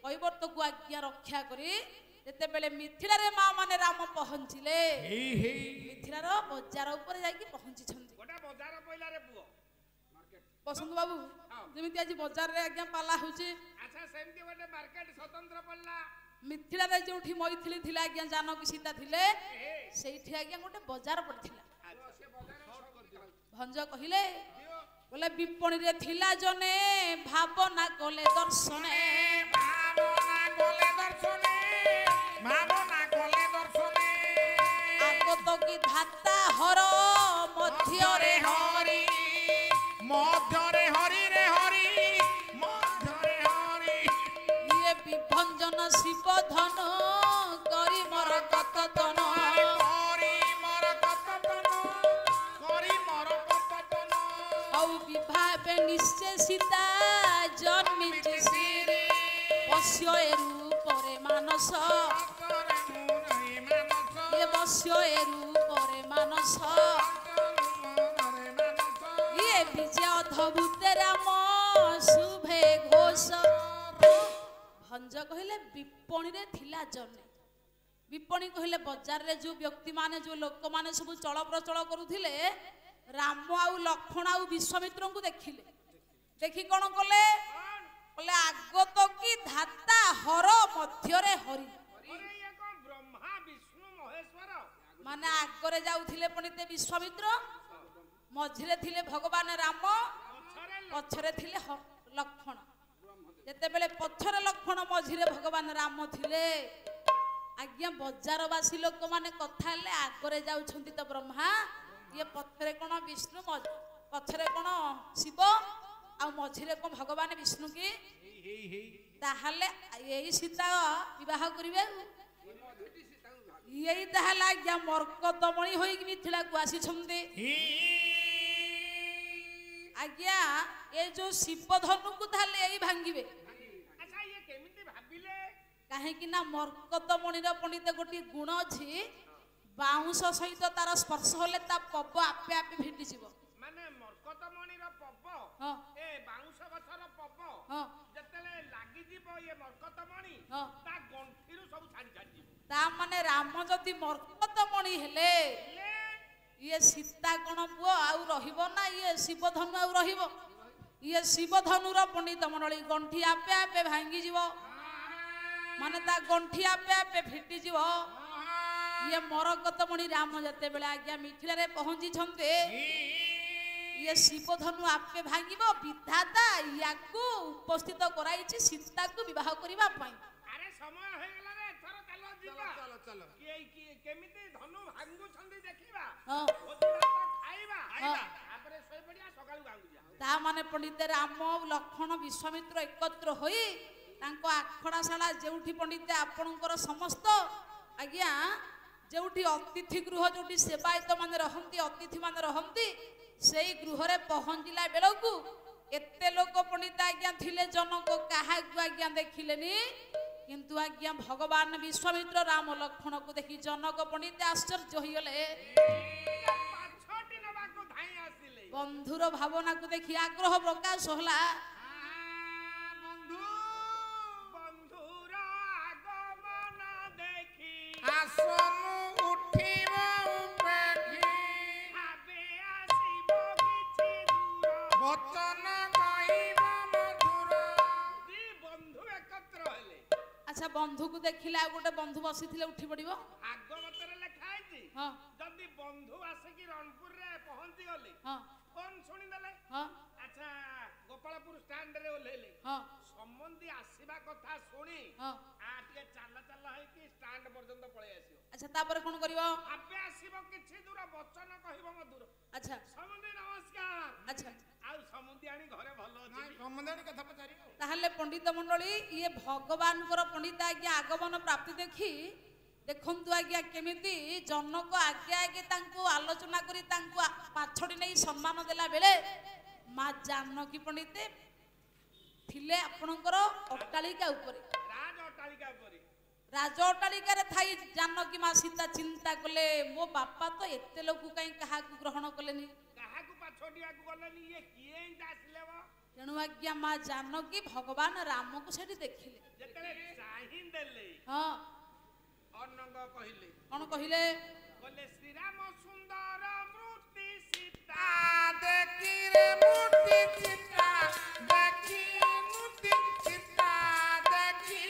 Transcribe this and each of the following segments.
कैवर्त को आज्ञा रक्षा करी जेते बेले मिथिला रे मां माने राम पहुंचिले मिथिला रो बाजार ऊपर जाई पहुंची छंती गोटा बाजार पइला रे पुओ मार्केट बसंत बाबू जेमिति आज बाजार रे आज्ञा पाला होची अच्छा सेमति गोटे मार्केट स्वतंत्र पड़ला मिथिला रे जोठी मैथिली थिला आज्ञा जानकी सीता थिले सेठी आज्ञा गोटे बाजार पड़थिला से बाजार शॉर्ट कर दिया भंज कहिले बोले विपणी रे थिला जने भावना कोले दर्शने आगत की धाता हर मध्य रे हरि रे हरि ये विभंजन शिव धन करी मोर कततन औ विभावे निश्चय सीता जन्मी श्री बस्य रूप रे मानस ये बस्य रूप रे मानस ये विजय अद्भुत राम शुभे घोष भंज कहले विपणी रे थिला जने विपणी कहले बाजार रे जो व्यक्ति माने जो लोक माने सब चल प्रचल करूथिले राम आउ लक्ष्मण आउ विश्वामित्र को देखिले देखि कोन कले बोले आगत की धाता हर मध्य रे हरि माने आगरे जाउथिले पणिते विश्वामित्र मझिरे थिले भगवान राम पछरे थिले लक्ष्मण जेते बेले पछरे लक्ष्मण मझिरे भगवान राम थिले आज्ञा बजारवासी लोक माने कथा ले आगरे जाउछंती तो ब्रह्मा ये पछरे कोन विष्णु पछरे कोन शिव आ मझिरे कोन भगवान विष्णु की ताहाले एई सीता विवाह करिवे यही ताहला आज्ञा मर्कतमणि होई मिथिला को आसी छंदे आज्ञा ए जो शिव धनु को ताहले एई भांगिबे अच्छा ये केमिति भाबिले काहे कि ना मर्कतमणि रो पंडित गोटी गुण अछि बाउंस सहित तार स्पर्श होले ता पब आपे आपे भिटी जीवो माने मर्कतमणि रो पब हां ए बाउंस गछर पब हां जतले लागि जीवो ये मर्कतमणि हां ता गंठीरु सब छाडी छाडी ता माने राम जदि मर्कतमणि हेले ये सीता कोन पुओ आउ रहिबो ना ये शिव धनु आउ रहिबो ये शिव धनु रो पंडित मंडली गंठी आपे आपे भांगी जीवो माने ता गंठी आपे आपे फिटी जीवो ये मरकतमणि राम जते बेले आज्ञा मिथिला रे पहुंची छंते ये शिव धनु आपे भांगिबो विधाता याकू उपस्थित कराइछि सीता को विवाह करिबा पई अरे समय हो गेला रे थरो चलो जीवा चलो चलो की केमिति धनु भांगु छंदी देखिबा हां ओदिरा तो खाइबा आपरे सोय पडिया सकाळु भांगु जा ता माने पंडित राम लक्ष्मण विश्वामित्र एकत्र होई तांको आखड़ाशाला जेउठी पंडित आपणकर समस्त आज्ञा जेउठी अतिथि गृह जोटी सेवायत माने रहंती अतिथि माने रहंती सेई गृह रे पहुंचिला बेलकू एते लोक पंडित आज्ञा थिले जनक काहा को आज्ञा देखिलेनी किंतु आज्ञा भगवान विश्वामित्र राम लक्ष्मण को देखि जनक पंडित आश्चर्य होइले पाछटी नबा को धाई आसिले बंधुर भावना को देखि आग्रह प्रकाश होला बंधुर आगमन देखि आसन उठिब उपेखि आबे आसीब किछि दूर वचन गाइब मधुर दी बंधु एकत्र हेले अच्छा बंधु को देखिला गोटे बंधु बसिथिले उठी पड़िबो आगमतरे लेखा आइछि हां जदी बंधु आसे की रणपुर रे पहुंची गले हां कोन सुनि देले हां अच्छा गोपालपुर स्टैंड रे ओलेले हां संबंधी आसीबा कथा सुनी हां आ टिके चाला चाला है कि स्टैंड पर्यंत पळे आसीओ अच्छा तापर कोन करिवो आबे आसीबो किछि दूर वचन कहिबो मधुर अच्छा समुद्री नमस्कार अच्छा आ समुद्री आनी घरे भलो अछि संबंधी कथा पचारिबो ताहले पंडित मंडली ये भगवान कर पंडित आज्ञा आगमन प्राप्ति देखि देखंतु आज्ञा केमिति जनक आज्ञा आगे तांको आलोचना करी तांको पाछड़ी नै सम्मान देला बेले मा जानकी पंडित थिले आपणकर अट्टालिका ऊपर राज अट्टालिका ऊपर राज अट्टालिका रे थाई जानकी मा सीता चिंता कले मो बापा तो एते लोक काई कहा ग्रहण कलेनी काहा को पाछोटिया को गलेनी ये किए इंदा आसिले बो ତେଣୁ ଆଜ୍ଞା ମା ଜାନକୀ ଭଗବାନ ରାମକୁ ସେଠି ଦେଖିଲେ। ଯେତେବେଳେ ଚାହିଁ ଦେଲେ ହଁ ଅନଙ୍ଗ କହିଲେ କଣ କହିଲେ? କହିଲେ ଶ୍ରୀରାମ ସୁନ୍ଦର ମୂର୍ତ୍ତି ସୀତା ଦେଖିରେ ମୂର୍ତ୍ତି ଚିତା ଦେଖି ମୂର୍ତ୍ତି ଚିତା ଦେଖି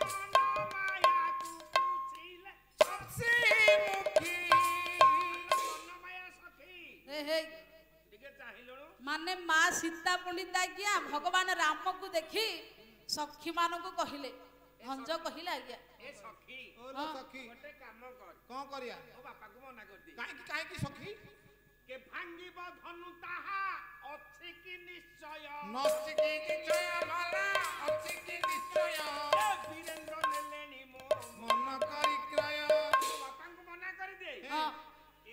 ମନ ମାୟାକୁ ପୁଛିଲେ ଅସି ମୁଖୀ ମନ ମାୟା ସଖୀ ହେ ଟିକେ ଚାହିଁଲୁଣୁ ମାନେ ମା ସୀତା ପଣ୍ଡିତ ଆଜ୍ଞା ଭଗବାନ ରାମକୁ ଦେଖି ସଖୀ ମାନଙ୍କୁ କହିଲେ। ଭଞ୍ଜ କହିଲେ ଆଜ୍ଞା ଏ ସଖୀ ଓଲୋ ସଖୀ ଗୋଟେ କାମ କର କଣ କରିବା? ମୋ ବାପାକୁ ମନା କରିଦେ କାହିଁକି ସଖୀ? କେ ଭାଙ୍ଗିବ ଧନୁ ତାହା ଅଛି କି ନିଶ୍ଚୟ ନଚିକି ନିଶ୍ଚୟ ଭଲା ଅଛି କି ନିଶ୍ଚୟ ଏ ବୀରେନ୍ଦ୍ର ନେଲେଣି ମୋ ମନ କରି କ୍ରୟ ମୋ ବାପାଙ୍କୁ ମନା କରିଦେ ହଁ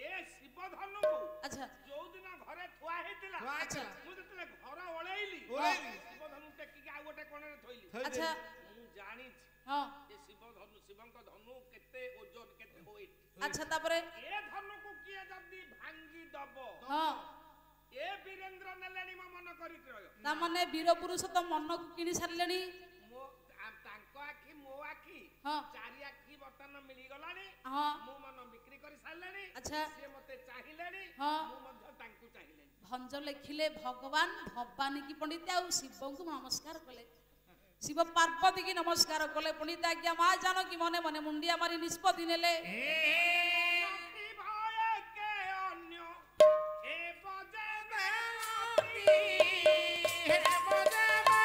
ଏ ଶିବ ଧନୁକୁ ଆଚ୍ଛା ଯୋଉ ଦିନ ଘରେ ଥୁଆ ହେଇଥିଲା ଥୁଆ ହେଇଥିଲା। ମୁଁ ଯେତେବେଳେ ଘର ଓଳେଇଲି ଓଳେଇଲି। ଶିବ ଧନୁ ଟେକିକି ଆଉ ଗୋଟେ କୋଣରେ ଥୋଇଲି ଆଚ୍ଛା ମୁଁ ଜାଣିଛି ହଁ ଏ ଶିବଙ୍କ ଧନୁ କେତେ ଓଜନ କେତେ weight ଆଚ୍ଛା ତାପରେ ଏ ଧନୁକୁ କିଏ ଯଦି ଭାଙ୍ଗି ଦବ ହଁ ଏ ବୀରେନ୍ଦ୍ର ନେଲେଣି ମୋ ମନ କରି କ୍ରୟ ତାମାନେ ବୀର ପୁରୁଷ ତ ମନକୁ କିଣି ସାରିଲେଣି। ମୋ ତାଙ୍କ ଆଖି ମୋ ଆଖି ହଁ ଚାରି ଆଖି ବର୍ତ୍ତମାନ ମିଳିଗଲାଣି ହଁ ମୁଁ ମନ ବିକ୍ରି କରି ସାରିଲେଣି ଆଚ୍ଛା ସିଏ ମତେ ଚାହିଁଲେଣି ହଁ ମୁଁ ମଧ୍ୟ ତାଙ୍କୁ ଚାହିଁଲେଣି ଭଞ୍ଜ ଲେଖିଲେ ଭଗବାନ ଭବାନୀ କି ପଣ୍ଡିତ ଆଉ ଶିବଙ୍କୁ ନମସ୍କାର କଲେ। ଶିବ ପାର୍ବତୀ କି ନମସ୍କାର କଲେ। ପଣ୍ଡିତ ଆଜ୍ଞା ମା ଜାନକୀ ମନେ ମନେ ମୁଣ୍ଡିଆ ମାରି ନିଷ୍ପତ୍ତି ନେଲେ। ସଖୀ ଭୟ କେ ଅନ୍ୟ ଏ ବଜେବେ ହେ ବଦେବେ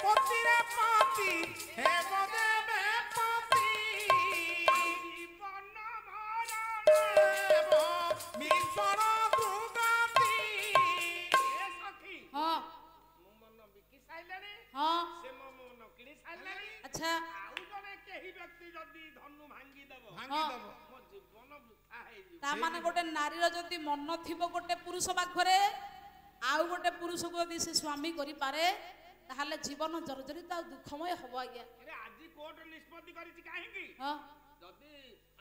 ପତିରେ ପତି ହେ ବଦେବେ ପତି ଜୀବନ ଭରଣ ଦେବ ମିଶର ଦୁର୍ଗତି ଏ ସଖୀ ହଁ ମୁଁ ମନ ବିକି ସାଇଲେଣି ହଁ ସେ ମୋ ମନ କିଣି ସାରିଲେଣି ଆଚ୍ଛା ଆଉ ଜଣେ କେହି ବ୍ୟକ୍ତି ଯଦି ଧନୁ ଭାଙ୍ଗିଦବ ଭାଙ୍ଗିଦବ ମୋ ଜୀବନ ବୃଥା ହେଇଯିବ ତା ମାନେ ଗୋଟେ ନାରୀର ଯଦି ମନ ଥିବ ଗୋଟେ ପୁରୁଷ ପାଖରେ ଆଉ ଗୋଟେ ପୁରୁଷକୁ ଯଦି ସେ ସ୍ୱାମୀ କରିପାରେ ତାହେଲେ ଜୀବନ ଜର୍ଜରିତ ଆଉ ଦୁଃଖମୟ ହବ ଆଜ୍ଞା। ଆରେ ଆଜି କୋର୍ଟ ନିଷ୍ପତ୍ତି କରିଛି କାହିଁକି ହଁ ଯଦି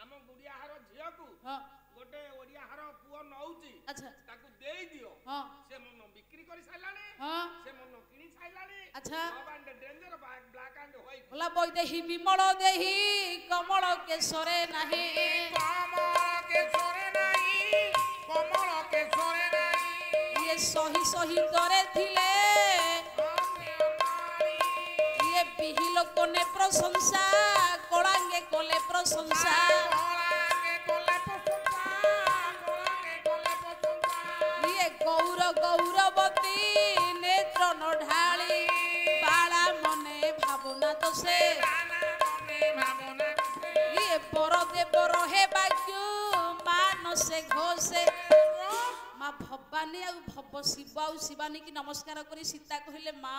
ଆମ ଗୁଡିଆହାର ଝିଅକୁ ହଁ ଗୋଟେ ଓଡିଆହାର ପୁଅ ନଉଛି ଆଚ୍ଛା ତାକୁ ଦେଇ ଦିଅ ହଁ ସେ ମନ ବିକ୍ରି କରି ସାରିଲାଣି ହଁ ସେ ମନ କିଣି ସାରିଲାଣି ଆଚ୍ଛା ଡେଞ୍ଜର ବ୍ଲାକ୍ ଆଣ୍ଡ ହ୍ୱାଇଟ୍ ଭଲା ବୈଦେହୀ ବିମଳ ଦେହି କମଳ କେଶରେ ନାହିଁ କମଳ କେଶରେ ନାହିଁ କମଳ କେଶରେ ନାହିଁ ଇଏ ସହି ସହି ଦରେ ଥିଲେ ଇଏ ବିହିଲ କନେ ପ୍ରଶଂସା କଳାଙ୍ଗେ କଲେ ପ୍ରଶଂସା ଇଏ ଗୌର ଗୌରବତୀ ନେତ୍ର ଢାଳି ବାଳା ମନେ ଭାବନା ତ ସେ ଇଏ ବର ଦେବର ହେ ବାକ୍ୟୁ ମାନସେ ଘୋଷେ ମା ଭବାନୀ ଆଉ ଭବ ଶିବ ଆଉ ଶିବାନୀ କି ନମସ୍କାର କରି ସୀତା କହିଲେ ମା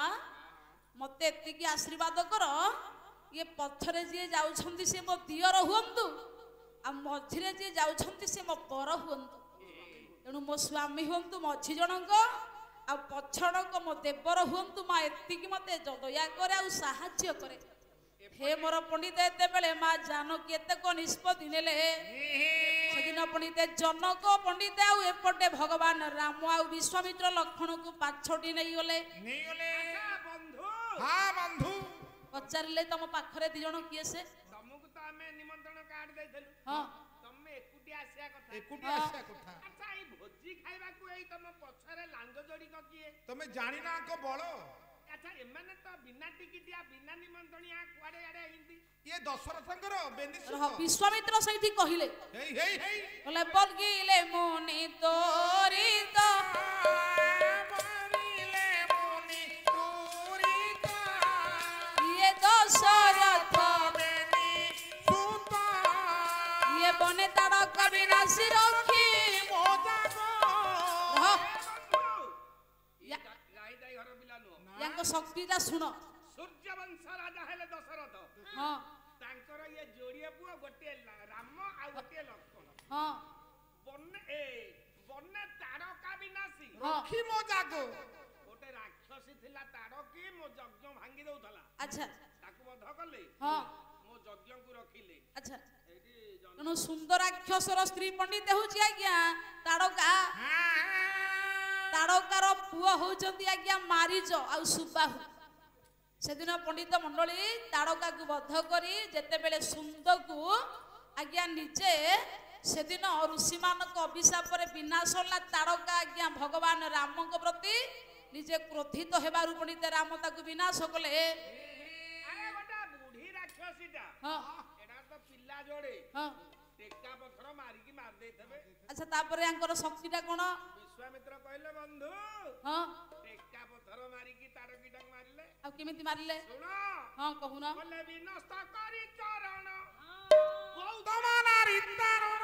ମତେ ଏତିକି ଆଶୀର୍ବାଦ କର ଇଏ ପଥରେ ଯିଏ ଯାଉଛନ୍ତି ସେ ମୋ ଦିଅର ହୁଅନ୍ତୁ ଆଉ ମଝିରେ ଯିଏ ଯାଉଛନ୍ତି ସେ ମୋ ପର ହୁଅନ୍ତୁ ତେଣୁ ମୋ ସ୍ୱାମୀ ହୁଅନ୍ତୁ ମଝି ଜଣଙ୍କ ଆଉ ପଛଣଙ୍କ ମୋ ଦେବର ହୁଅନ୍ତୁ ମା ଏତିକି ମତେ ଦୟା କରେ ଆଉ ସାହାଯ୍ୟ କରେ। ହେ ମୋର ପଣ୍ଡିତ ଏତେବେଳେ ମା ଜାନକୀ ଏତେକ ନିଷ୍ପତ୍ତି ନେଲେ ସେଦିନ ପଣ୍ଡିତ ଜନକ ପଣ୍ଡିତ ଆଉ ଏପଟେ ଭଗବାନ ରାମ ଆଉ ବିଶ୍ୱାମିତ୍ର ଲକ୍ଷ୍ମଣକୁ ପାଛୋଟି ନେଇଗଲେ। ବନ୍ଧୁ ବନ୍ଧୁ ପଚାରିଲେ ତମ ପାଖରେ ଦି ଜଣ କିଏ ସେ? ତମକୁ ତ ଆମେ ନିମନ୍ତ୍ରଣ କାର୍ଡ ଦେଇଥିଲୁ ହଁ ତମେ ଏକୁଟିଆ ଆସିବା କଥା ଏକୁଟିଆ ଆସିବା କଥା ଆଚ୍ଛା ଏଇ ଭୋଜି ଖାଇବାକୁ ଏଇ ତମ ପଛରେ ଲାଞ୍ଜ ଜଡିକ କିଏ ତମେ ଜାଣିନା ଆଙ୍କ ବଳ ଆଚ୍ଛା ଏମାନେ ତ ବିନା ଟିକିଟିଆ ବିନା ନିମନ୍ତ୍ରଣିଆ କୁଆଡେ ଆଡେ ହିନ୍ଦି ଇଏ ଦଶରଥଙ୍କର ବିଶ୍ୱାମିତ୍ର ସେଇଠି କହିଲେ ହେଇ ହେଇ ହେଇ କହିଲେ ବଲଗିଲେ ମୁନି ତୋରି ତ ଇଏ ଦଶରଥ ଇଏ ବନେ ତାର କବିନାଶୀ ରଖି ୟାଙ୍କ ଶକ୍ତିଟା ଶୁଣ ସୂର୍ଯ୍ୟବଂଶ ରାଜା ହେଲେ ଦଶରଥ ହଁ ତାଙ୍କର ଇଏ ଯୋଡିଏ ପୁଅ ଗୋଟିଏ ରାମ ଆଉ ଗୋଟିଏ ଲକ୍ଷ୍ମଣ ହଁ ବନେ ତାରକା ବିନାଶୀ ରଖି ମୋ ଜାଗ ଗୋଟେ ରାକ୍ଷସୀ ଥିଲା ତାରକି ମୋ ଯଜ୍ଞ ଭାଙ୍ଗି ଦଉଥିଲା ଆଚ୍ଛା ତାକୁ ବଧ କଲେ ହଁ ମୋ ଯଜ୍ଞକୁ ରଖିଲେ ଆଚ୍ଛା ଏଇଠି ତେଣୁ ସୁନ୍ଦରାକ୍ଷସର ସ୍ତ୍ରୀ ପଣ୍ଡିତ ହେଉଛି ଆଜ୍ଞା ତାରକା ତାଡ଼କାର ପୁଅ ହଉଛନ୍ତି ଆଜ୍ଞା ମାରିଚ ଆଉ ସୁବାହୁ। ସେଦିନ ପଣ୍ଡିତ ମଣ୍ଡଳୀ ତାଡ଼କାକୁ ବଧ କରି ଯେତେବେଳେ ସୁନ୍ଦକୁ ଆଜ୍ଞା ନିଜେ ସେଦିନ ଋଷିମାନଙ୍କ ଅଭିଶାପରେ ବିନାଶ ହେଲା। ତାଡ଼କା ଆଜ୍ଞା ଭଗବାନ ରାମଙ୍କ ପ୍ରତି ନିଜେ କ୍ରୋଧିତ ହେବାରୁ ପଣ୍ଡିତ ରାମ ତାକୁ ବିନାଶ କଲେ। ଆରେ ଗୋଟା ବୁଢୀ ରାକ୍ଷସୀଟା ହଁ ଏଟା ତ ପିଲା ଯୋଡେ ହଁ ଟେକା ପଥର ମାରିକି ମାରି ଦେଇଥିବେ। ଆଚ୍ଛା ତାପରେ ଆଙ୍କର ଶକ୍ତିଟା କଣ? ବିଶ୍ୱାମିତ୍ର କହିଲେ ବନ୍ଧୁ ହଁ ଟେକା ପଥର ମାରିକି ତାଡ଼କୀଟାକୁ ମାରିଲେ। ଆଉ କେମିତି ମାରିଲେ? ଶୁଣ ହଁ କହୁନ। କହିଲେ ବିନଷ୍ଟ କରି ଚରଣ ଗୌତମ ନାରୀ ତାରଣ